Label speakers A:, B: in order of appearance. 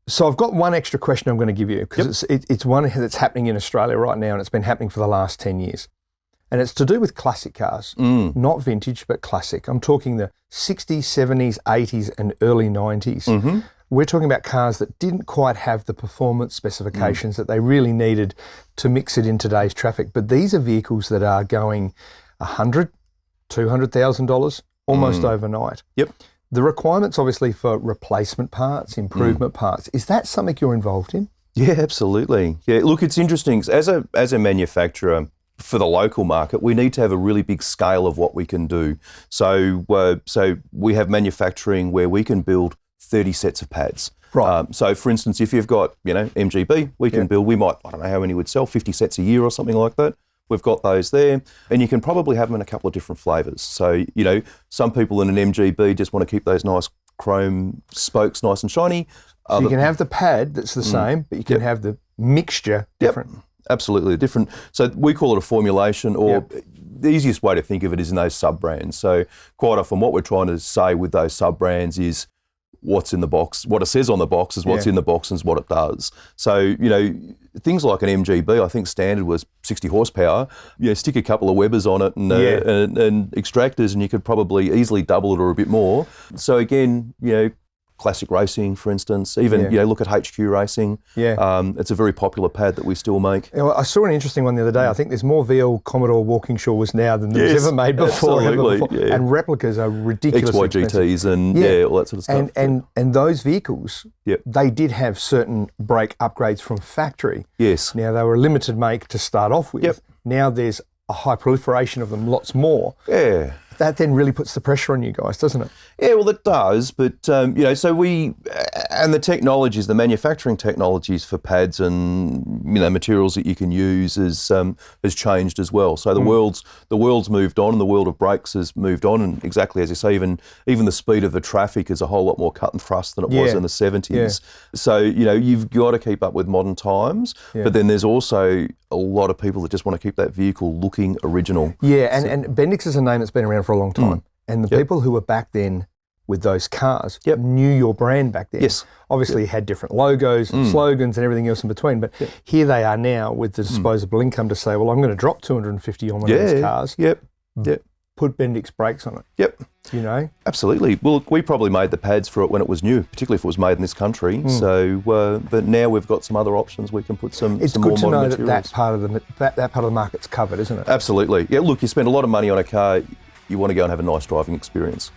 A: So I've got one extra question I'm going to give you, because it's one that's happening in Australia right now, and it's been happening for the last 10 years. And it's to do with classic cars, not vintage, but classic. I'm talking the 60s, 70s, 80s, and early 90s. Mm-hmm. We're talking about cars that didn't quite have the performance specifications that they really needed to mix it in today's traffic. But these are vehicles that are going $100,000, $200,000 almost overnight.
B: Yep.
A: The requirements, obviously, for replacement parts, improvement parts, is that something you're involved in?
B: Yeah, absolutely. Yeah, look, it's interesting. As a manufacturer, for the local market, we need to have a really big scale of what we can do. So we have manufacturing where we can build 30 sets of pads.
A: Right.
B: So, for instance, if you've got, MGB, we can build, we might, I don't know how many we'd sell, 50 sets a year or something like that. We've got those there, and you can probably have them in a couple of different flavours. So, some people in an MGB just want to keep those nice chrome spokes nice and shiny.
A: So you can have the pad that's the same, but you can have the mixture different.
B: Yep. Absolutely different. So we call it a formulation, or the easiest way to think of it is in those sub-brands. So quite often what we're trying to say with those sub-brands is what's in the box, what it says on the box is what's in the box and is what it does. So, things like an MGB, I think standard was 60 horsepower. Stick a couple of Webers on it and extractors, and you could probably easily double it or a bit more. So again, classic racing, for instance, even look at HQ racing. It's a very popular pad that we still make.
A: I saw an interesting one the other day. I think there's more VL Commodore Walkinshaws now than there was ever made before.
B: Absolutely.
A: And replicas are ridiculously
B: XYGTs and all that sort of stuff.
A: And those vehicles, they did have certain brake upgrades from factory.
B: Yes.
A: Now they were a limited make to start off with. Now there's a high proliferation of them, lots more.
B: Yeah.
A: That then really puts the pressure on you guys, doesn't it?
B: Yeah, well, it does. But, so we, and the technologies, the manufacturing technologies for pads and, materials that you can use has changed as well. So the world's moved on, and the world of brakes has moved on. And exactly as you say, even the speed of the traffic is a whole lot more cut and thrust than it was in the 70s. Yeah. So, you've got to keep up with modern times. Yeah. But then there's also a lot of people that just want to keep that vehicle looking original.
A: Yeah, and Bendix is a name that's been around for a long time. And the people who were back then with those cars knew your brand back then.
B: Yes.
A: Obviously had different logos and slogans and everything else in between, but here they are now with the disposable income to say, well, I'm going to drop 250 on one of these cars. Put Bendix brakes on it.
B: Absolutely. Well, look, we probably made the pads for it when it was new, particularly if it was made in this country. So, but now we've got some other options. We can put some.
A: It's
B: some
A: good
B: more
A: to know
B: modern
A: that
B: materials.
A: that part of the market's covered, isn't it?
B: Absolutely. Yeah. Look, you spend a lot of money on a car. You want to go and have a nice driving experience.